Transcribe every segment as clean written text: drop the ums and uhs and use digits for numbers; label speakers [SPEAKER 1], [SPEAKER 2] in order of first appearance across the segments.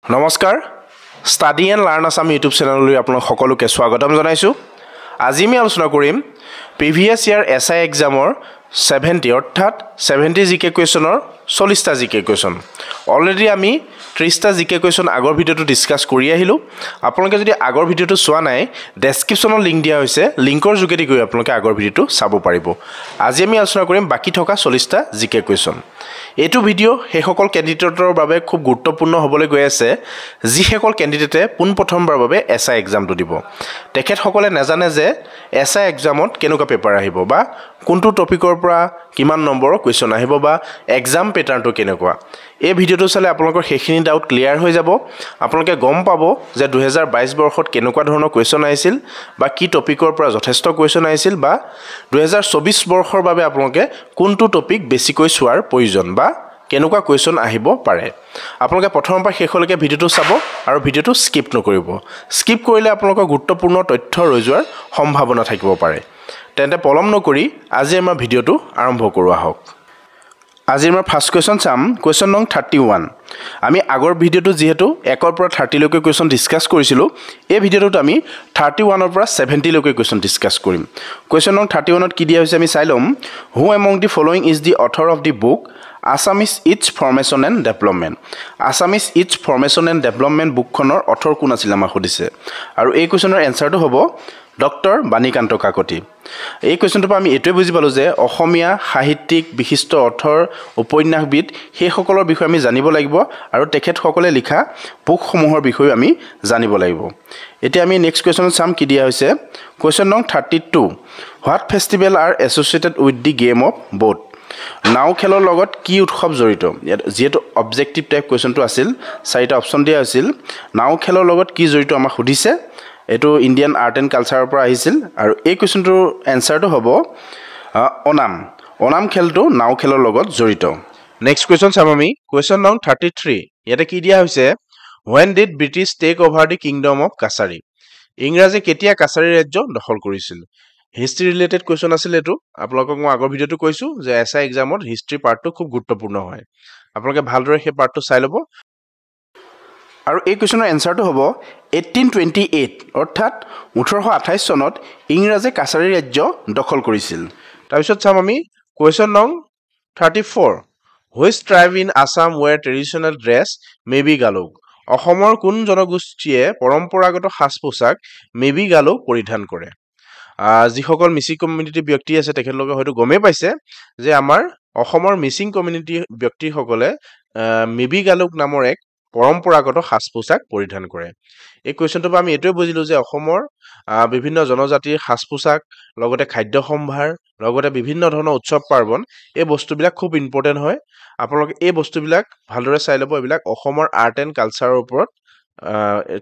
[SPEAKER 1] নমস্কাৰ study and learn Assam YouTube চেনেললৈ আপোনাক সকলোকে স্বাগতম জনাইছোঁ। আজি আমি আলোচনা কৰিম প্ৰিভিয়াছ ইয়াৰ এছআই এক্সামৰ 70 অৰ্থাৎ 70 জিকে কুৱেশ্যনৰ 40টা জিকে কুৱেশ্যন। অলৰেডি আমি 30টা জিকে কুৱেশ্যন আগৰ ভিডিঅ'টো ডিছকাছ কৰি আহিলোঁ। আপোনালোকে যদি আগৰ ভিডিঅ'টো চোৱা নাই, ডেছক্ৰিপশ্যনত লিংক দিয়া হৈছে, লিংকৰ যোগেদি গৈ আপোনালোকে আগৰ ভিডিঅ'টো চাব পাৰিব। আজি আমি আলোচনা কৰিম বাকী থকা 40টা জিকে কুৱেশ্যন। এইটো ভিডিঅ' সেইসকল কেণ্ডিডেটৰ বাবে খুব গুৰুত্বপূৰ্ণ হ'বলৈ গৈ আছে যিসকল কেণ্ডিডেটে পোনপ্ৰথমবাৰৰ বাবে এছআই এক্সামটো দিব। তেখেতসকলে নাজানে যে এছআই এক্সামত কেনেকুৱা পেপাৰ আহিব বা কোনটো টপিকৰ পৰা কিমান নম্বৰৰ কুৱেশ্যন আহিব বা এক্সাম পেটাৰ্ণটো কেনেকুৱা। এই ভিডিঅ'টো চালে আপোনালোকৰ সেইখিনি ডাউট ক্লিয়াৰ হৈ যাব। আপোনালোকে গম পাব যে 2022 বৰ্ষত কেনেকুৱা ধৰণৰ কুৱেশ্যন আহিছিল বা কি টপিকৰ পৰা যথেষ্ট কুৱেশ্যন আহিছিল বা 2024 বৰ্ষৰ বাবে আপোনালোকে কোনটো টপিক বেছিকৈ চোৱাৰ প্ৰয়োজন বা কেনেকুৱা কুৱেশ্যন আহিব পাৰে। আপোনালোকে প্ৰথমৰ পৰা শেষলৈকে ভিডিঅ'টো চাব আৰু ভিডিঅ'টো স্কিপ নকৰিব। স্কিপ কৰিলে আপোনালোকৰ গুৰুত্বপূৰ্ণ তথ্য ৰৈ যোৱাৰ সম্ভাৱনা থাকিব পাৰে। তেন্তে পলম নকৰি আজি আমাৰ ভিডিঅ'টো আৰম্ভ কৰোঁ আহক। আজি আমাৰ ফাৰ্ষ্ট কুৱেশ্যন চাম, কুৱেশ্যন নং 31। আমি আগৰ ভিডিঅ'টো যিহেতু 1ৰ পৰা 30লৈকে কুৱেশ্যন ডিছকাছ কৰিছিলোঁ, এই ভিডিঅ'টোত আমি 31ৰ পৰা 70লৈকে কুৱেশ্যন ডিছকাছ কৰিম। কুৱেশ্যন নং 31ত কি দিয়া হৈছে আমি চাই ল'ম। Who among the following is the author of the book Assamese its formation and development. Assamese its formation and development বুকখনৰ অথৰ কোন আছিল আমাক সুধিছে, আৰু এই কুৱেশ্যনৰ এনচাৰটো হ'ব ডক্টৰ বাণীকান্ত কাকতি। এই কুৱেশ্যনটোৰ পৰা আমি এইটোৱে বুজি পালোঁ যে অসমীয়া সাহিত্যিক বিশিষ্ট অথৰ উপন্যাসবিদ সেইসকলৰ বিষয়ে আমি জানিব লাগিব আৰু তেখেতসকলে লিখা বুকসমূহৰ বিষয়েও আমি জানিব লাগিব। এতিয়া আমি নেক্সট কুৱেশ্যনত চাম কি দিয়া হৈছে। কুৱেশ্যন নং 32। What festival R associated with the game of boat. নাও খেলৰ লগত কি উৎসৱ জড়িত। যিহেতু অবজেক্টিভ টাইপ কুৱেশ্যনটো আছিল, 4টা অপশ্যন দিয়া হৈছিল। নাও খেলৰ লগত কি জড়িত আমাক সুধিছে। এইটো ইণ্ডিয়ান আৰ্ট এণ্ড কালচাৰৰ পৰা আহিছিল আৰু এই কুৱেশ্যনটোৰ এনচাৰটো হ'ব অনাম। অনাম খেলটো নাও খেলৰ লগত জড়িত। নেক্সট কুৱেশ্যন চাম আমি, কুৱেশ্যন নং 33। ইয়াতে কি দিয়া হৈছে, when did British take over the kingdom of Kachari. ইংৰাজে কেতিয়া কাছাৰী ৰাজ্য দখল কৰিছিল। হিষ্ট্ৰী ৰিলেটেড কুৱেশ্যন আছিল এইটো। আপোনালোকক মই আগৰ ভিডিঅ'টো কৈছোঁ যে এছআই এক্সামত হিষ্ট্ৰী পাৰ্টটো খুব গুৰুত্বপূৰ্ণ হয়। আপোনালোকে ভালদৰে সেই পাৰ্টটো চাই ল'ব। আৰু এই কুৱেশ্যনৰ এনচাৰটো হ'ব 1828 অৰ্থাৎ 1828 চনত ইংৰাজে কাছাৰী ৰাজ্য দখল কৰিছিল। তাৰপিছত চাম আমি কুৱেশ্যন নং 34। Which tribe in Assam wear traditional dress Mibu Galuk. অসমৰ কোন জনগোষ্ঠীয়ে পৰম্পৰাগত সাজ পোছাক মেবি গালোক পৰিধান কৰে। যিসকল মিচিং কমিউনিটি ব্যক্তি আছে তেখেতলোকে হয়তো গমেই পাইছে যে আমাৰ অসমৰ মিচিং কমিউনিটি ব্যক্তিসকলে মেবি গালোক নামৰ এক পৰম্পৰাগত সাজ পোছাক পৰিধান কৰে। এই কুৱেশ্যনটোৰ পৰা আমি এইটোৱে বুজিলোঁ যে অসমৰ বিভিন্ন জনজাতিৰ সাজ পোছাক, লগতে খাদ্য সম্ভাৰ, লগতে বিভিন্ন ধৰণৰ উৎসৱ পাৰ্বণ, এই বস্তুবিলাক খুব ইম্পৰ্টেণ্ট হয়। আপোনালোকে এই বস্তুবিলাক ভালদৰে চাই ল'ব। এইবিলাক অসমৰ আৰ্ট এণ্ড কালচাৰৰ ওপৰত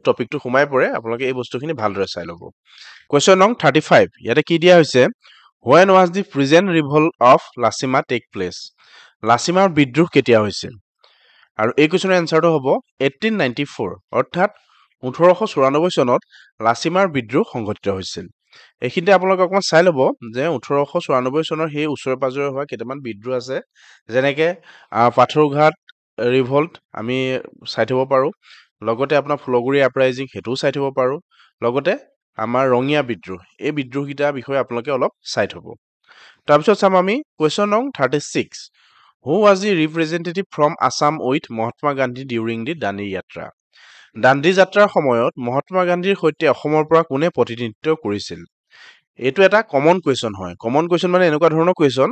[SPEAKER 1] টপিকটো সোমাই পৰে। আপোনালোকে এই বস্তুখিনি ভালদৰে চাই ল'ব। কুৱেশ্যন নং 35। ইয়াতে কি দিয়া হৈছে, when was the peasant revolt of Lachima take place. লাচিমাৰ বিদ্ৰোহ কেতিয়া হৈছিল। আৰু এই কুৱেশ্যনৰ এনচাৰটো হ'ব 1894 অৰ্থাৎ 1894 চনত লাচিমাৰ বিদ্ৰোহ সংঘটিত হৈছিল। এইখিনিতে আপোনালোকে অকণমান চাই ল'ব যে 1894 চনৰ সেই ওচৰে পাঁজৰে হোৱা কেইটামান বিদ্ৰোহ আছে, যেনেকৈ পাথৰঘাট ৰিভল্ট আমি চাই থ'ব পাৰোঁ, লগতে আপোনাৰ ফুলগুৰি আপৰাইজিং সেইটোও চাই থ'ব পাৰোঁ, লগতে আমাৰ ৰঙীয়া বিদ্ৰোহ, এই বিদ্ৰোহকেইটাৰ বিষয়ে আপোনালোকে অলপ চাই থ'ব। তাৰপিছত চাম আমি কুৱেশ্যন নং 36। হু was the representative from Assam with Mahatma Gandhi during the Dandi যাত্ৰা। দাণ্ডি যাত্ৰাৰ সময়ত মহাত্মা গান্ধীৰ সৈতে অসমৰ পৰা কোনে প্ৰতিনিধিত্ব কৰিছিল। এইটো এটা কমন কুৱেশ্যন হয়। কমন কুৱেশ্যন মানে এনেকুৱা ধৰণৰ কুৱেশ্যন,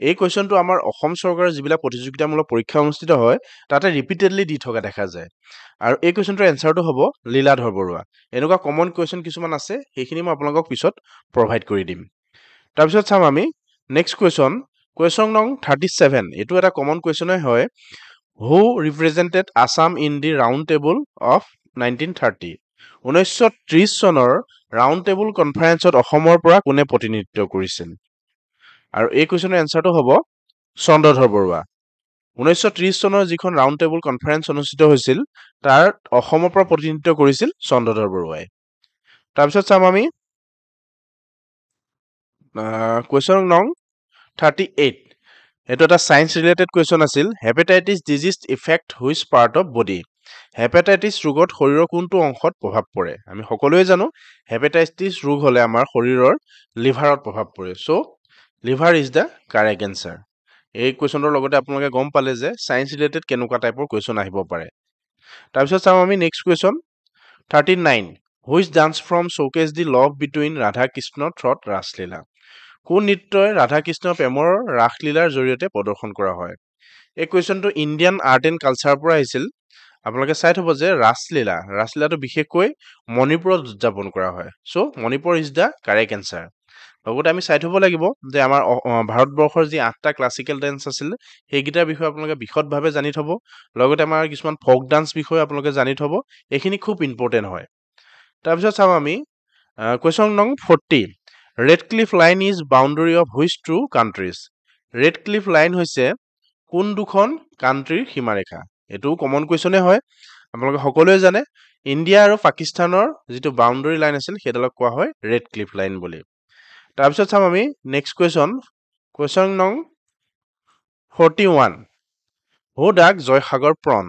[SPEAKER 1] এই কুৱেশ্যনটো আমাৰ অসম চৰকাৰৰ যিবিলাক প্ৰতিযোগিতামূলক পৰীক্ষা অনুষ্ঠিত হয় তাতে ৰিপিটেডলি দি থকা দেখা যায়। আৰু এই কুৱেশ্যনটোৰ এনচাৰটো হ'ব লীলাধৰ বৰুৱা। এনেকুৱা কমন কুৱেশ্যন কিছুমান আছে, সেইখিনি মই আপোনালোকক পিছত প্ৰভাইড কৰি দিম। তাৰপিছত চাম আমি নেক্সট কুৱেশ্যন, কুৱেশ্যন নং 37। এইটো এটা কমন কুৱেশ্যনেই হয়। Who represented Assam in the round table of 1930। 1930 চনৰ ৰাউণ্ড টেবুল কনফাৰেন্সত অসমৰ পৰা কোনে প্ৰতিনিধিত্ব কৰিছিল। আৰু এই কুৱেশ্যনৰ এনচাৰটো হ'ব চন্দ্ৰধৰ বৰুৱা। 1930 চনৰ যিখন ৰাউণ্ড টেবুল কনফাৰেন্স অনুষ্ঠিত হৈছিল তাত অসমৰ পৰা প্ৰতিনিধিত্ব কৰিছিল চন্দ্ৰধৰ বৰুৱাই। তাৰপিছত চাম আমি কুৱেশ্যন নং 38। এইটো এটা সায়েন্স ৰিলেটেড কুৱেশ্যন আছিল। Hepatitis disease effect which part of body. Hepatitis ৰোগত শৰীৰৰ কোনটো অংশত প্ৰভাৱ পৰে আমি সকলোৱে জানো হেপাটাইটিছ ৰোগ হ'লে আমাৰ শৰীৰৰ লিভাৰত প্ৰভাৱ পৰে so' liver is the correct answer এই কুৱেশ্যনৰ লগতে আপোনালোকে গম পালে যে সায়েন্স ৰিলেটেড কেনেকুৱা টাইপৰ কুৱেশ্যন আহিব পাৰে তাৰপিছত চাওঁ আমি next question 39 which dance form showcase the love between Radha Krishna through Raslila কোন নৃত্যই ৰাধা কৃষ্ণ প্ৰেমৰ ৰাসলীলাৰ জৰিয়তে প্ৰদৰ্শন কৰা হয় এই কুৱেশ্যনটো ইণ্ডিয়ান আৰ্ট এণ্ড কালচাৰৰ পৰা আহিছিল আপোনালোকে চাই থব যে ৰাসলীলাটো বিশেষকৈ মণিপুৰত উদযাপন কৰা হয় so' Manipur is the correct answer লগতে আমি চাই থব লাগিব যে আমাৰ ভাৰতবৰ্ষৰ যি 8টা ক্লাছিকেল ডান্স আছিল সেইকেইটাৰ বিষয়ে আপোনালোকে বিশদভাৱে জানি থব লগতে আমাৰ কিছুমান ফক ডান্স বিষয়ে আপোনালোকে জানি থব এইখিনি খুব ইম্পৰ্টেণ্ট হয় তাৰপিছত চাওঁ আমি কুৱেশ্যন নং 40 Radcliffe line is boundary of which two countries Radcliffe line হৈছে কোন দুখন কাণ্ট্ৰিৰ সীমাৰেখা এইটো কমন কুৱেশ্যনে হয় আপোনালোকে সকলোৱে জানে ইণ্ডিয়া আৰু পাকিস্তানৰ যিটো বাউণ্ডাৰী লাইন আছিল সেইডালক কোৱা হয় ৰেড ক্লিফ লাইন বুলি তাৰপিছত চাম আমি নেক্সট কুৱেশ্যন নং 41 হু ডাক জয়সাগৰ প্ৰণ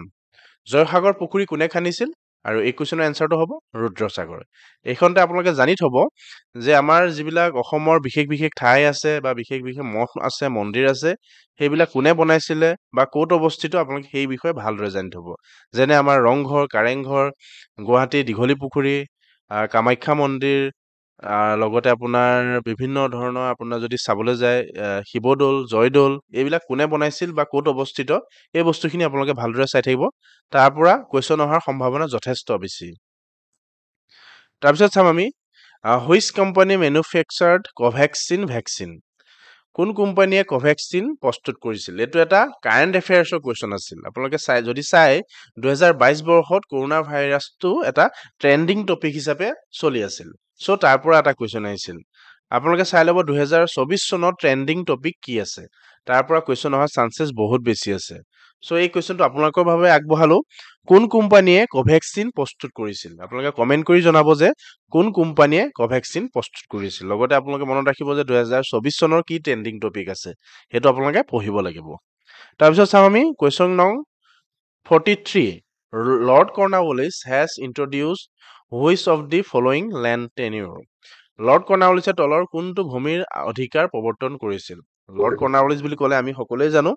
[SPEAKER 1] জয়সাগৰ পুখুৰী কোনে খান্দিছিল আৰু এই কুৱেশ্যনৰ এনচাৰটো হ'ব ৰুদ্ৰসাগৰ এইখনতে আপোনালোকে জানি থব যে আমাৰ যিবিলাক অসমৰ বিশেষ ঠাই আছে বা বিশেষ মঠ আছে মন্দিৰ আছে সেইবিলাক কোনে বনাইছিলে বা ক'ত অৱস্থিত আপোনালোকে সেই বিষয়ে ভালদৰে জানি থব যেনে আমাৰ ৰংঘৰ কাৰেংঘৰ গুৱাহাটী দীঘলী পুখুৰী কামাখ্যা মন্দিৰ লগতে আপোনাৰ বিভিন্ন ধৰণৰ আপোনাৰ যদি চাবলৈ যায় শিৱদৌল জয়দৌল এইবিলাক কোনে বনাইছিল বা ক'ত অৱস্থিত এই বস্তুখিনি আপোনালোকে ভালদৰে চাই থাকিব তাৰ পৰা কুৱেশ্যন অহাৰ সম্ভাৱনা যথেষ্ট বেছি তাৰপিছত চাম আমি হুইচ কোম্পানী মেনুফেকচাৰ্ড কোভেক্সিন ভেকচিন কোন কোম্পানীয়ে কোভেক্সিন প্ৰস্তুত কৰিছিল এইটো এটা কাৰেণ্ট এফেয়াৰ্ছৰ কুৱেশ্যন আছিল আপোনালোকে যদি চাই 2022 বৰ্ষত কৰোনা ভাইৰাছটো এটা ট্ৰেণ্ডিং টপিক হিচাপে চলি আছিল চ' তাৰ পৰা এটা কুৱেশ্যন আহিছিল আপোনালোকে চাই ল'ব 2024 চনত ট্ৰেণ্ডিং টপিক কি আছে তাৰ পৰা কুৱেশ্যন অহাৰ চান্সেছ বহুত বেছি আছে চ' এই কুৱেশ্যনটো আপোনালোকৰ বাবে আগবঢ়ালো কোন কোম্পানীয়ে কোভেক্সিন প্ৰস্তুত কৰিছিল আপোনালোকে কমেণ্ট কৰি জনাব যে কোন কোম্পানীয়ে কোভেক্সিন প্ৰস্তুত কৰিছিল লগতে আপোনালোকে মনত ৰাখিব যে 2024 চনৰ কি ট্ৰেণ্ডিং টপিক আছে সেইটো আপোনালোকে পঢ়িব লাগিব তাৰপিছত চাওঁ আমি কুৱেশ্যন নং 43 lord Cornwallis has introduced which of the following land tenure lord কৰ্ণৱালিছে তলৰ কোনটো ভূমিৰ অধিকাৰ প্ৰৱৰ্তন কৰিছিল লৰ্ড কৰ্ণৱালিছ বুলি ক'লে আমি সকলোৱে জানো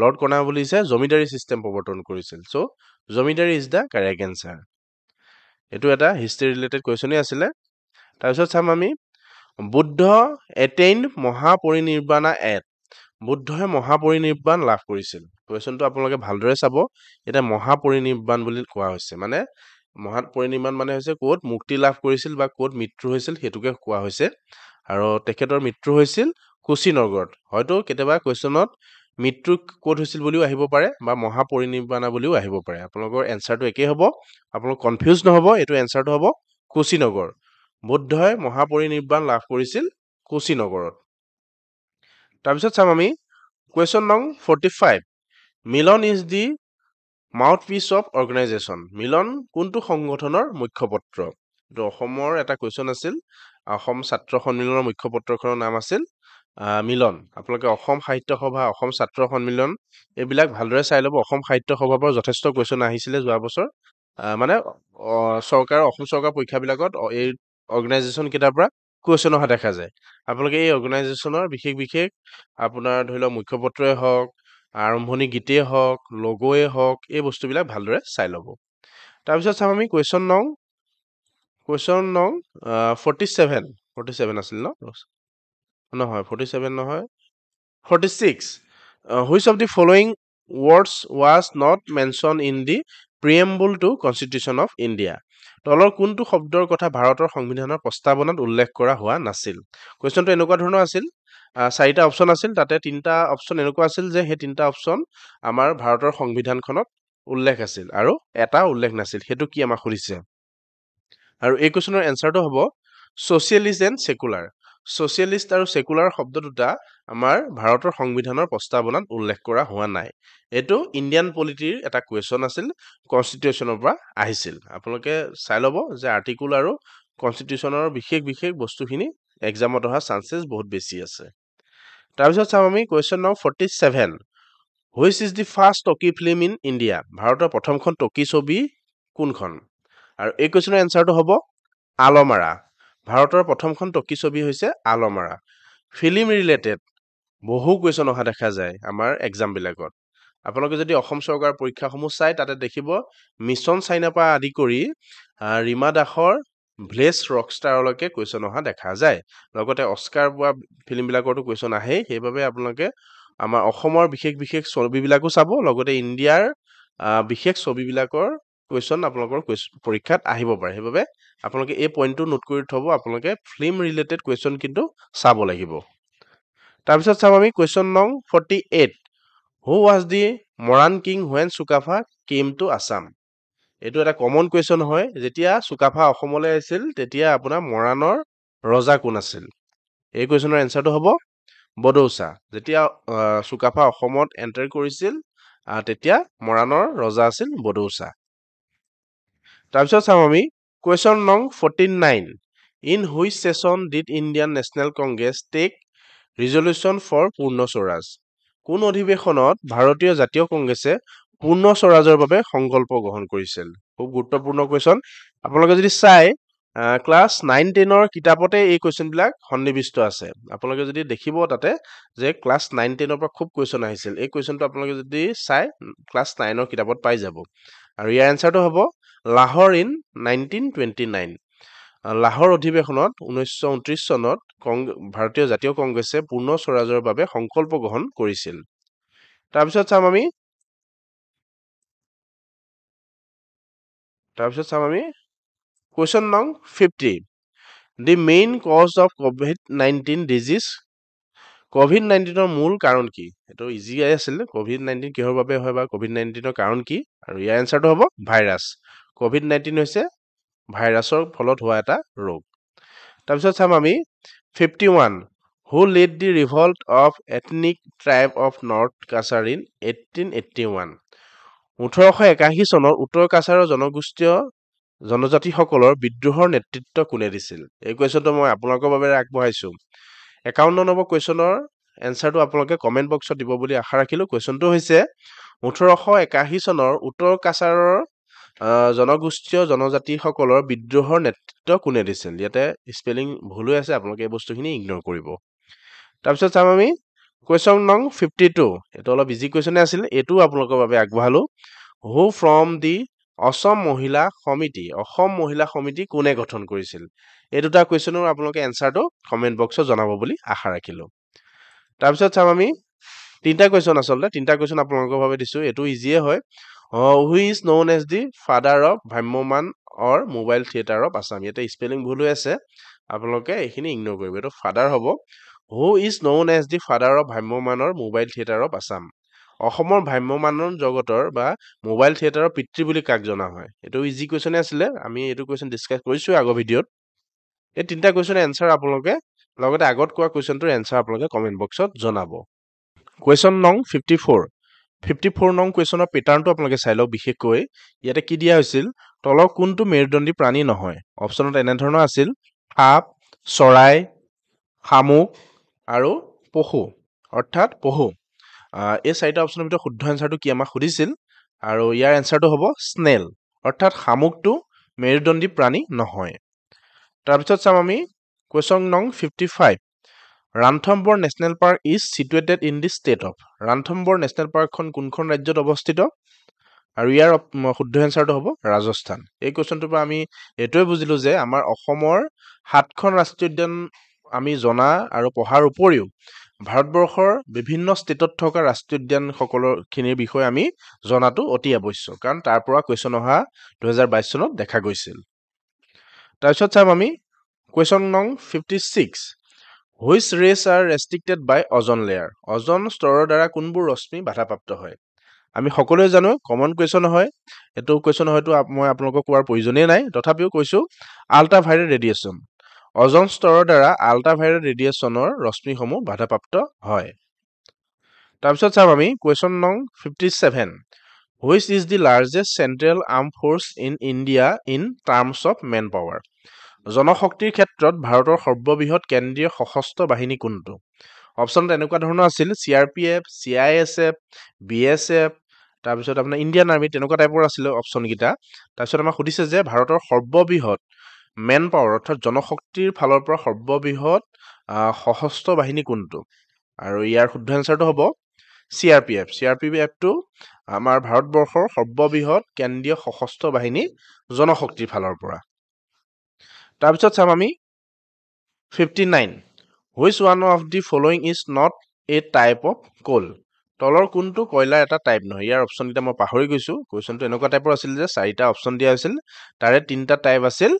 [SPEAKER 1] লৰ্ড কৰ্ণৱালিছে জমিদাৰী চিষ্টেম প্ৰৱৰ্তন কৰিছিল চ' জমিদাৰী ইজ দ্য কাৰেক্ট এনচাৰ এইটো এটা হিষ্ট্ৰী ৰিলেটেড কুৱেশ্যনেই আছিলে তাৰপিছত চাম আমি বুদ্ধ এটেইনড মহাপৰিনিৰ্বাণা এট বুদ্ধই মহাপৰিনিৰ্বাণ লাভ কৰিছিল কুৱেশ্যনটো আপোনালোকে ভালদৰে চাব এতিয়া মহাপৰিনিৰ্বাণ বুলি কোৱা হৈছে মানে মহাপৰিনিৰ্বাণ মানে হৈছে ক'ত মুক্তি লাভ কৰিছিল বা ক'ত মৃত্যু হৈছিল সেইটোকে কোৱা হৈছে আৰু তেখেতৰ মৃত্যু হৈছিল কুশীনগৰত হয়তো কেতিয়াবা কুৱেশ্যনত মৃত্যু ক'ত হৈছিল বুলিও আহিব পাৰে বা মহাপৰিনিৰ্বাণা বুলিও আহিব পাৰে আপোনালোকৰ এনচাৰটো একেই হ'ব আপোনালোক কনফিউজ নহ'ব এইটো এনচাৰটো হ'ব কুশীনগৰ বুদ্ধই মহাপৰিনিৰ্বাণ লাভ কৰিছিল কুশীনগৰত তাৰপিছত চাম আমি কুৱেশ্যন নং 45 মিলন ইজ দি মাউথপিচ অফ অৰ্গেনাইজেশ্যন মিলন কোনটো সংগঠনৰ মুখ্যপত্ৰ এইটো অসমৰ এটা কুৱেশ্যন আছিল অসম ছাত্ৰ সন্মিলনৰ মুখ্যপত্ৰখনৰ নাম আছিল মিলন আপোনালোকে অসম সাহিত্য সভা অসম ছাত্ৰ সন্মিলন এইবিলাক ভালদৰে চাই ল'ব অসম সাহিত্য সভাৰ পৰা যথেষ্ট কুৱেশ্যন আহিছিলে যোৱা বছৰ মানে অসম চৰকাৰ পৰীক্ষাবিলাকত এই অৰ্গেনাইজেশ্যন কেইটাৰ পৰা কুৱেশ্যন অহা দেখা যায় আপোনালোকে এই অৰ্গেনাইজেশ্যনৰ বিশেষ আপোনাৰ ধৰি লওক মুখ্যপত্ৰই হওক আৰম্ভণি গীতেই হওক লগোৱে হওক এই বস্তুবিলাক ভালদৰে চাই ল'ব তাৰপিছত চাম আমি কুৱেশ্যন নং 47 আছিল নহয় 47 নহয় 46 which of the following words was not mentioned in the preamble to constitution of India তলৰ কোনটো শব্দৰ কথা ভাৰতৰ সংবিধানৰ প্ৰস্তাৱনাত উল্লেখ কৰা হোৱা নাছিল কুৱেশ্যনটো এনেকুৱা ধৰণৰ আছিল 4টা অপশ্যন আছিল তাতে 3টা অপশ্যন এনেকুৱা আছিল যে সেই 3টা অপশ্যন আমাৰ ভাৰতৰ সংবিধানখনত উল্লেখ আছিল আৰু এটা উল্লেখ নাছিল সেইটো কি আমাক সুধিছে আৰু এই কুৱেশ্যনৰ এনচাৰটো হ'ব ছ'চিয়েলিষ্ট এণ্ড ছেকুলাৰ ছ'চিয়েলিষ্ট আৰু ছেকুলাৰ শব্দ দুটা আমাৰ ভাৰতৰ সংবিধানৰ প্ৰস্তাৱনাত উল্লেখ কৰা হোৱা নাই এইটো ইণ্ডিয়ান পলিটিৰ এটা কুৱেশ্যন আছিল কনষ্টিটিউশ্যনৰ পৰা আহিছিল আপোনালোকে চাই ল'ব যে আৰ্টিকুল আৰু কনষ্টিটিউশ্যনৰ বিশেষ বস্তুখিনি এক্সামত অহা চান্সেছ বহুত বেছি আছে তাৰপিছত চাম আমি কুৱেশ্যন নং 47 হুইচ ইজ দি ফাৰ্ষ্ট টকি ফিল্ম ইন ইণ্ডিয়া ভাৰতৰ প্ৰথমখন টকি ছবি কোনখন আৰু এই কোৱেশ্চনৰ এনসাৰটো হ'ব আলমাৰা ভাৰতৰ প্ৰথমখন টকি ছবি হৈছে আলমাৰা ফিল্ম ৰিলেটেড বহু কুৱেশ্যন অহা দেখা যায় আমাৰ এক্সাম বিলাকত আপোনালোকে যদি অসম চৰকাৰৰ পৰীক্ষাসমূহ চাই তাতে দেখিব মিছন চাইনাৰ পৰা আদি কৰি ৰীমা দাসৰ ভিলেজ ৰকষ্টাৰলৈকে কুৱেশ্যন অহা দেখা যায় লগতে অস্কাৰ পোৱা ফিল্ম বিলাকৰতো কুৱেশ্যন আহে সেইবাবে আপোনালোকে আমাৰ অসমৰ বিশেষ বিশেষ ছবিবিলাকো চাব লগতে ইণ্ডিয়াৰ বিশেষ ছবিবিলাকৰ কুৱেশ্যন আপোনালোকৰ পৰীক্ষাত আহিব পাৰে সেইবাবে আপোনালোকে এই পইণ্টটো নোট কৰি থব আপোনালোকে ফিল্ম ৰিলেটেড কুৱেশ্যন কিন্তু চাব লাগিব তাৰপিছত চাম আমি কুৱেশ্যন নং 48 who was the Moran king when Sukaphaa came to Assam এইটো এটা কমন কুৱেশ্যন হয় যেতিয়া চুকাফা অসমলৈ আহিছিল তেতিয়া আপোনাৰ মৰাণৰ ৰজা কোন আছিল এই কুৱেশ্যনৰ এনসাৰটো হ'ব বডৌচা যেতিয়া চুকাফা অসমত এণ্টাৰ কৰিছিল তেতিয়া মৰাণৰ ৰজা আছিল বডৌচা তাৰপিছত চাম আমি কুৱেশ্যন নং 49 in which session did Indian National Congress take resolution for Purna Swaraj কোন অধিৱেশনত ভাৰতীয় জাতীয় কংগ্ৰেছে পূৰ্ণ স্বৰাজৰ বাবে সংকল্প গ্ৰহণ কৰিছিল খুব গুৰুত্বপূৰ্ণ কুৱেশ্যন আপোনালোকে যদি চাই ক্লাছ 9-10ৰ কিতাপতে এই কুৱেশ্যন বিলাক সন্নিবিষ্ট আছে আপোনালোকে যদি দেখিব তাতে যে ক্লাছ 9-10ৰ পৰা খুব কুৱেশ্যন আহিছিল এই কুৱেশ্যনটো আপোনালোকে যদি চাই ক্লাছ 9ৰ কিতাপত পাই যাব আৰু ইয়াৰ এনসাৰটো হ'ব লাহোৰ ইন 1929 লাহোৰ অধিৱেশনত 1929 চনত ভাৰতীয় জাতীয় কংগ্ৰেছে পূৰ্ণ স্বৰাজৰ বাবে সংকল্প গ্ৰহণ কৰিছিল তাৰপিছত চাম আমি কুৱেশ্যন নং 50 the main cause of COVID-19 disease COVID-19ৰ মূল কাৰণ কি এইটো ইজি আছিল COVID-19 কিহৰ বাবে হয় বা COVID-19ৰ কাৰণ কি আৰু ইয়াৰ এনসাৰটো হ'ব ভাইৰাছ COVID-19 হৈছে ভাইৰাছৰ ফলত হোৱা এটা ৰোগ তাৰপিছত চাম আমি 51 who led the revolt of ethnic tribe of north Cachar in 1881 1881 চনৰ উত্তৰ কাছাৰৰ জনগোষ্ঠীয় জনজাতিসকলৰ বিদ্ৰোহৰ নেতৃত্ব কোনে দিছিল এই কুৱেশ্যনটো মই আপোনালোকৰ বাবে আগবঢ়াইছো 51 নম্বৰ কুৱেশ্যনৰ এনসাৰটো আপোনালোকে কমেন্ট বক্সত দিব বুলি আশা ৰাখিলো কুৱেশ্যনটো হৈছে 1881 চনৰ উত্তৰ কাছাৰৰ জনগোষ্ঠীয় জনজাতিসকলৰ বিদ্ৰোহৰ নেতৃত্ব কোনে দিছিল ইয়াতে স্পেলিং ভুল হৈ আছে আপোনালোকে এই বস্তুখিনি ইগনোৰ কৰিব তাৰপিছত চাম আমি কুৱেশ্যন নং 52 এইটো অলপ ইজি কুৱেশ্যনে আছিল এইটো আপোনালোকৰ বাবে আগবঢ়ালো হু ফ্ৰম দি অসম মহিলা সমিতি কোনে গঠন কৰিছিল এই দুটা কুৱেশ্যনৰ আপোনালোকে এনসাৰটো কমেন্ট বক্সত জনাব বুলি আশা ৰাখিলো তাৰপিছত চাম আমি তিনটা কুৱেশ্যন আপোনালোকৰ বাবে দিছো এইটো ইজিয়ে হয় who is known as the father of ভ্ৰাম্যমান or mobile theatre of Assam ইয়াতে স্পেলিং ভুল হৈ আছে আপোনালোকে এইখিনি ইগনোৰ কৰিব এইটো ফাদাৰ হ'ব who is known as the father of ভ্ৰাম্যমানৰ মোবাইল থিয়েটাৰ অফ আছাম অসমৰ ভ্ৰাম্যমানৰ জগতৰ বা মোবাইল থিয়েটাৰৰ পিতৃ বুলি কাক জনা হয় এইটো ইজি কুৱেশ্যনে আছিলে আমি এইটো কুৱেশ্যন ডিসকাস কৰিছো আগৰ ভিডিঅত এই তিনটা কুৱেশ্যনৰ এনসাৰ আপোনালোকে লগতে আগত কোৱা কুৱেশ্যনটোৰ এনসাৰ আপোনালোকে কমেন্ট বক্সত জনাব কুৱেশ্যন নং 54 নং কুৱেশ্যনৰ পেটাৰ্নটো আপোনালোকে চাই লওক বিশেষকৈ ইয়াতে কি দিয়া হৈছিল তলৰ কোনটো মেৰুদণ্ডী প্ৰাণী নহয় অপচনত এনে ধৰণৰ আছিল সাপ চৰাই শামুক আৰু পশু অৰ্থাৎ পহু এই চাৰিটা অপচনৰ ভিতৰত শুদ্ধ এনসাৰটো কি আমাক সুধিছিল আৰু ইয়াৰ এনসাৰটো হ'ব স্নেল অৰ্থাৎ শামুকটো মেৰুদণ্ডী প্ৰাণী নহয় তাৰপিছত চাম আমি কুৱেশ্যন নং 55 Ranthambore national park is situated in the state of Ranthambore national পাৰ্কখন কোনখন ৰাজ্যত অৱস্থিত আৰু ইয়াৰ শুদ্ধ এনসাৰটো হ'ব ৰাজস্থান এই কুৱেশ্যনটোৰ পৰা আমি এইটোৱে বুজিলো যে আমাৰ অসমৰ 7খন ৰাষ্ট্ৰীয় উদ্যান আমি জনা আৰু পঢ়াৰ উপৰিও ভাৰতবৰ্ষৰ বিভিন্ন ষ্টেটত থকা ৰাষ্ট্ৰীয় উদ্যান সকলৰখিনিৰ বিষয়ে আমি জনাটো অতি আৱশ্যক কাৰণ তাৰ পৰা কুৱেশ্যন অহা 2022 চনত দেখা গৈছিল তাৰপিছত চাম আমি কুৱেশ্যন নং 56 which rays are restricted by ozone layer ozone স্তৰৰ দ্বাৰা কোনবোৰ ৰশ্মি বাধাপ্ৰাপ্ত হয় আমি সকলোৱে জানো কমন কুৱেশ্যন হয় এইটো কুৱেশ্যন হয়তো মই আপোনালোকক কোৱাৰ প্ৰয়োজনেই নাই তথাপিও কৈছো আল্ট্ৰাভায়োলেট ৰেডিয়েশ্যন অজন স্তৰৰ দ্বাৰা আল্ট্ৰাভায়োলেট ৰেডিয়েশ্যনৰ ৰশ্মিসমূহ বাধাপ্ৰাপ্ত হয় তাৰপিছত চাম আমি কুৱেশ্যন নং 57 which is the largest central armed force in India in terms of manpower জনশক্তিৰ ক্ষেত্ৰত ভাৰতৰ সৰ্ববৃহৎ কেন্দ্ৰীয় সশস্ত্ৰ বাহিনী কোনটো অপচন এনেকুৱা ধৰণৰ আছিল CRPF CISF BSF তাৰপিছত আপোনাৰ ইণ্ডিয়ান আৰ্মি তেনেকুৱা টাইপৰ আছিলে অপশ্যনকেইটা তাৰপিছত আমাক সুধিছে যে ভাৰতৰ সৰ্ববৃহৎ মেন পাৱাৰ অৰ্থাৎ জনশক্তিৰ ফালৰ পৰা সৰ্ববৃহৎ সশস্ত্ৰ বাহিনী কোনটো আৰু ইয়াৰ শুদ্ধ এনচাৰটো হ'ব CRPF CRPFটো আমাৰ ভাৰতবৰ্ষৰ সৰ্ববৃহৎ কেন্দ্ৰীয় সশস্ত্ৰ বাহিনী জনশক্তিৰ ফালৰ পৰা তাৰপিছত চাম আমি 59 Which one of the following is not a type of coal তলৰ কোনটো কয়লাৰ এটা টাইপ নহয় ইয়াৰ অপশ্যনকেইটা মই পাহৰি গৈছো কুৱেশ্যনটো এনেকুৱা টাইপৰ আছিল যে চাৰিটা অপশ্যন দিয়া হৈছিল তাৰে তিনিটা টাইপ আছিল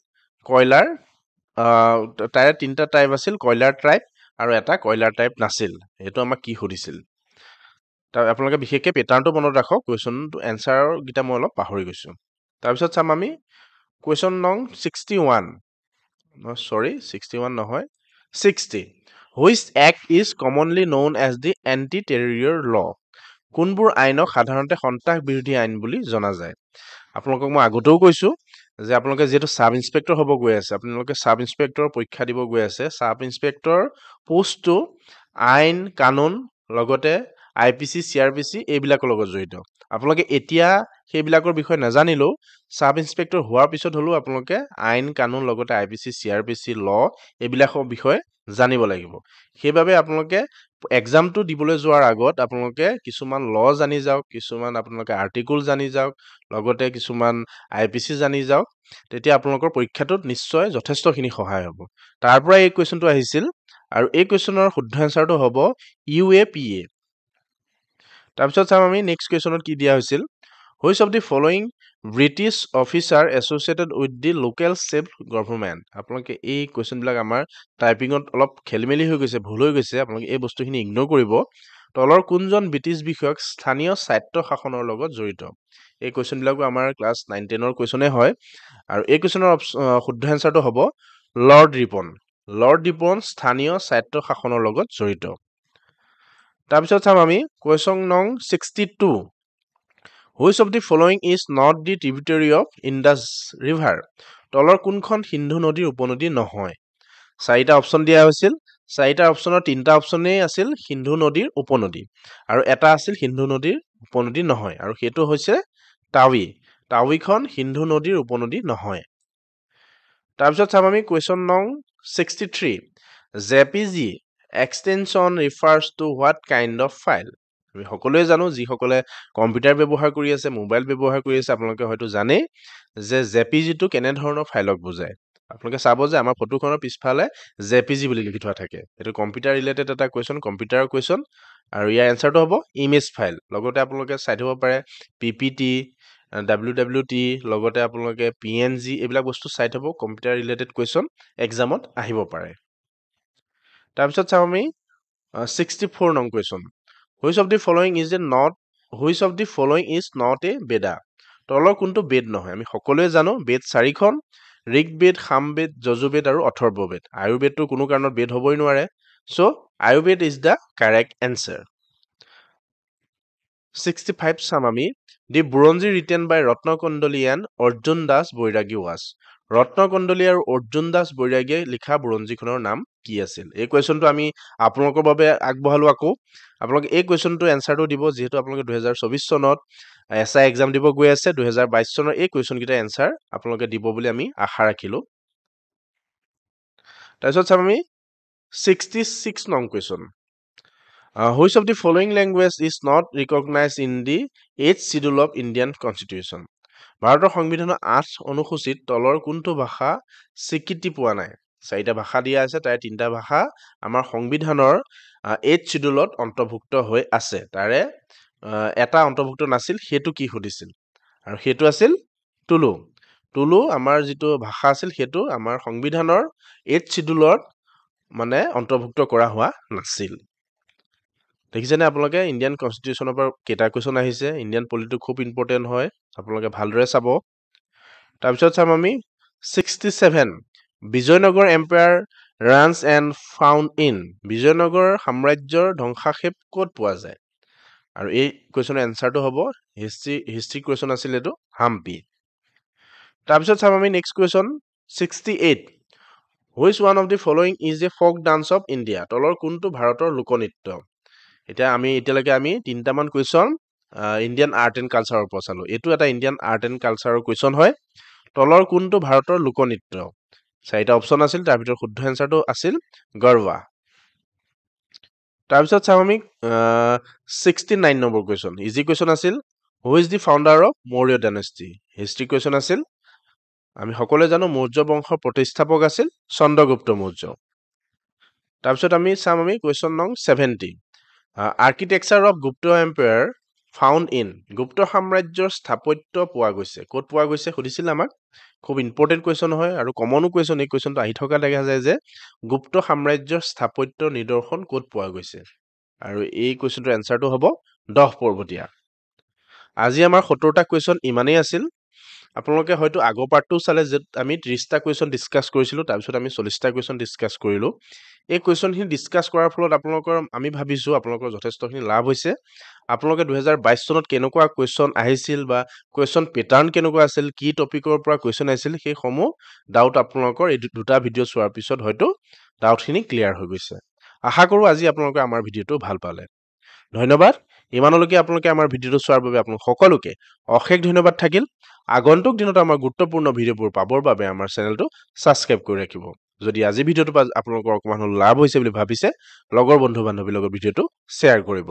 [SPEAKER 1] কয়লাৰ তাৰে তিনিটা টাইপ আছিল কয়লাৰ টাইপ আৰু এটা কয়লাৰ টাইপ নাছিল এইটো আমাক কি সুধিছিল তাৰ আপোনালোকে বিশেষকৈ পেটাৰ্ণটো মনত ৰাখক কুৱেশ্যনটো এনচাৰৰ গিটা মই অলপ পাহৰি গৈছো তাৰপিছত চাম আমি কুৱেশ্যন নং 61 sorry 61 নহয় 60 Which act is commonly known as the anti-terror law কোনবোৰ আইনক সাধাৰণতে সন্ত্ৰাস বিৰোধী আইন বুলি জনা যায় আপোনালোকক মই আগতেও কৈছো যে আপোনালোকে যেটো সাব ইন্সপেক্টৰ হ'ব গৈ আছে আপোনালোকে সাব ইন্সপেক্টৰৰ পৰীক্ষা দিব গৈ আছে সাব ইন্সপেক্টৰ পোষ্টটো আইন কানুন লগতে IPC CRPC এইবিলাকৰ লগত জড়িত আপোনালোকে এতিয়া সেইবিলাকৰ বিষয়ে নাজানিলেও সাব ইন্সপেক্টৰ হোৱাৰ পিছত হলো আপোনালোকে আইন কানুন লগতে IPC CRPC ল এইবিলাকৰ বিষয়ে জানিব লাগিব সেইবাবে আপোনালোকে এক্সামটো দিবলৈ যোৱাৰ আগত আপোনালোকে কিছুমান ল জানি যাওক কিছুমান আপোনালোকে আৰ্টিকল জানি যাওক লগতে কিছুমান IPC জানি যাওক তেতিয়া আপোনালোকৰ পৰীক্ষাটোত নিশ্চয় যথেষ্টখিনি সহায় হ'ব তাৰ পৰা এই কোৱেশ্যনটো আহিছিল আৰু এই কোৱেশ্যনৰ শুদ্ধ এনচাৰটো হ'ব UAPA তাৰপিছত চাম আমি নেক্সট কোৱেশ্যনত কি দিয়া হৈছিল Which of the following British officer associated with the local self-government আপোনালোকে এই কোৱেশ্যনবিলাক আমাৰ টাইপিঙত অলপ খেলিমেলি হৈ গৈছে ভুল হৈ গৈছে আপোনালোকে এই বস্তুখিনি ইগনোৰ কৰিব তলৰ কোনজন ব্ৰিটিছ বিষয়ক স্থানীয় স্বায়ত্ত শাসনৰ লগত জড়িত এই কোৱেশ্যনবিলাকো আমাৰ ক্লাছ 9 10 ৰ কোৱেশ্যনে হয় আৰু এই কোৱেশ্যনৰ শুদ্ধ এনচাৰটো হ'ব লৰ্ড ৰিপন স্থানীয় স্বায়ত্ত শাসনৰ লগত জড়িত তাৰপিছত চাম আমি কুৱেশ্যন নং 62 Which of the following is not the tributary of Indus River তলৰ কোনখন সিন্ধু নদীৰ উপনদী নহয় চাৰিটা অপশ্যন দিয়া হৈছিল চাৰিটা অপশ্যনৰ তিনিটা অপশ্যনেই আছিল সিন্ধু নদীৰ উপনদী আৰু এটা আছিল সিন্ধু নদীৰ উপনদী নহয় আৰু সেইটো হৈছে টাৱিখন সিন্ধু নদীৰ উপনদী নহয় তাৰপিছত চাম আমি কুৱেশ্যন নং 63 JPG extension refers to what kind of file আমি সকলোৱে জানো যিসকলে কম্পিউটাৰ ব্যৱহাৰ কৰি আছে মোবাইল ব্যৱহাৰ কৰি আছে আপোনালোকে হয়তো জানে যে JPG টো কেনে ধৰণৰ ফাইলক বুজায় আপোনালোকে চাব যে আমাৰ ফটোখনৰ পিছফালে JPG বুলি লিখি থোৱা থাকে এটো কম্পিউটাৰ ৰিলেটেড এটা কোৱেশ্যন কম্পিউটাৰৰ কোৱেশ্যন আৰু ইয়াৰ এনচাৰটো হ'ব ইমেজ ফাইল লগতে আপোনালোকে চাই থব পাৰে PPT WWT লগতে আপোনালোকে PNG এইবিলাক বস্তু চাই থব কম্পিউটাৰ ৰিলেটেড কোৱেশ্যন এক্সামত আহিব পাৰে তাৰপিছত চাম আমি 64 নং question Which of the following is not a Veda তলৰ কোনটো বেদ নহয় আমি সকলোৱে জানো বেদ চাৰিখন ঋগবেদ সামবেদ যজুবেদ আৰু অথৰ্ববেদ আয়ুৰ্বেদটো কোনো কাৰণত বেদ হ'বই নোৱাৰে so Ayurveda is the correct answer 65 চাম আমি The Buronzi written by Ratnakondali and Arjun Das Boiragi was ৰত্নকণ্ডলী আৰু অৰ্জুন দাস বৈৰাগীয়ে লিখা বুৰঞ্জীখনৰ নাম কি আছিল এই কোৱেশ্যনটো আমি আপোনালোকৰ বাবে আগবঢ়ালো আকৌ আপোনালোকে এই কোৱেশ্যনটো এনচাৰটো দিব যেহেতু আপোনালোকে 2024 চনত এসআই এক্সাম দিব গৈ আছে 2022 চনৰ এই কোৱেশ্যনকেইটা এনচাৰ আপোনালোকে দিব বুলি আমি আশা ৰাখিলো তাৰপিছত চাম আমি 66 নং question Which of the following language is not recognized in the 8th schedule of Indian Constitution ভাৰতৰ সংবিধানৰ 8 অনুসূচিত তলৰ কোনটো ভাষা স্বীকৃতি পোৱা নাই চাৰিটা ভাষা দিয়া আছে তাৰে তিনিটা ভাষা আমাৰ সংবিধানৰ 8th schedule অন্তৰ্ভুক্ত হৈ আছে তাৰে এটা অন্তৰ্ভুক্ত নাছিল হেতু কি সুধিছিল আৰু হেতু আছিল টুলু আমাৰ যেটো ভাষা আছিল হেতু আমাৰ সংবিধানৰ 8th schedule মানে অন্তৰ্ভুক্ত কৰা হোৱা নাছিল দেখিছেনে আপোনালোকে ইন্ডিয়ান কনস্টিটিউচনৰ পৰা কেটা কোৱেশ্যন আহিছে ইন্ডিয়ান পলিটিটো খুব ইম্পৰ্টেন্ট হয় আপোনালোকে ভালদৰে চাব তাৰপিছত চাম আমি 67 Vijayanagara empire ruins and found in Vijayanagara সাম্ৰাজ্যৰ ধ্বংসাক্ষেপ ক'ত পোৱা যায় আৰু এই কোৱেশ্যনৰ এনচাৰটো হ'ব হিষ্ট্ৰী কোৱেশ্যন আছিল এটো হাম্পি তাৰপিছত চাম আমি next question 68 Which one of the following is a folk dance of India তলৰ কোনটো ভাৰতৰ লোকনৃত্য এতিয়া আমি এতিয়ালৈকে আমি তিনটামান কোৱেশ্যন ইণ্ডিয়ান আৰ্ট এণ্ড কালচাৰৰ পৰা চালোঁ এইটো এটা ইণ্ডিয়ান আৰ্ট এণ্ড কালচাৰৰ কুৱেশ্যন হয় তলৰ কোনটো ভাৰতৰ লোকনৃত্য চাৰিটা অপশ্যন আছিল তাৰ ভিতৰত শুদ্ধ এনচাৰটো আছিল গৰবা তাৰপিছত চাওঁ আমি 69 নম্বৰ কুৱেশ্যন ইজি কুৱেশ্যন আছিল who is the founder of Maurya dynasty history question আছিল আমি সকলোৱে জানো মৌৰ্য বংশৰ প্ৰতিষ্ঠাপক আছিল চন্দ্ৰগুপ্ত মৌৰ্য তাৰপিছত আমি চাম আমি কুৱেশ্যন নং 70 architecture of Gupta empire found in Gupta সাম্ৰাজ্যৰ স্থাপত্য পোৱা গৈছে ক'ত পোৱা গৈছে সুধিছিল আমাক খুব ইম্পৰ্টেণ্ট কুৱেশ্যন হয় আৰু কমনো কুৱেশ্যন এই কুৱেশ্যনটো আহি থকা দেখা যায় যে গুপ্ত সাম্ৰাজ্যৰ স্থাপত্যৰ নিদৰ্শন ক'ত পোৱা গৈছে আৰু এই কুৱেশ্যনটোৰ এনচাৰটো হ'ব 10 পৰ্বতীয়া আজি আমাৰ 70টা কুৱেশ্যন ইমানেই আছিল আপোনালোকে হয়তো আগৰ পাৰ্টটো চালে যে আমি 30টা কুৱেশ্যন ডিছকাছ কৰিছিলোঁ তাৰপিছত আমি 40টা কুৱেশ্যন ডিছকাছ কৰিলোঁ এই কুৱেশ্যনখিনি ডিছকাছ কৰাৰ ফলত আপোনালোকৰ আমি ভাবিছোঁ আপোনালোকৰ যথেষ্টখিনি লাভ হৈছে আপোনালোকে 2022 চনত কেনেকুৱা কুৱেশ্যন আহিছিল বা কুৱেশ্যন পেটাৰ্ণ কেনেকুৱা আছিল কি টপিকৰ পৰা কুৱেশ্যন আহিছিল সেই সমূহ ডাউট আপোনালোকৰ এই দুটা ভিডিঅ' চোৱাৰ পিছত হয়তো ডাউটখিনি ক্লিয়াৰ হৈ গৈছে আশা কৰোঁ আজি আপোনালোকে আমাৰ ভিডিঅ'টো ভাল পালে ধন্যবাদ ইমানলৈকে আপোনালোকে আমাৰ ভিডিঅ'টো চোৱাৰ বাবে আপোনালোক সকলোকে অশেষ ধন্যবাদ থাকিল আগন্তুক দিনত আমাৰ গুৰুত্বপূৰ্ণ ভিডিঅ'বোৰ পাবৰ বাবে আমাৰ চেনেলটো ছাবস্ক্ৰাইব কৰি ৰাখিব যদি আজি ভিডিঅ'টো আপোনালোকৰ অকমান লাভ হৈছে বুলি ভাবিছে লগৰ বন্ধু বান্ধৱীৰ লগত ভিডিঅ'টো শ্বেয়াৰ কৰিব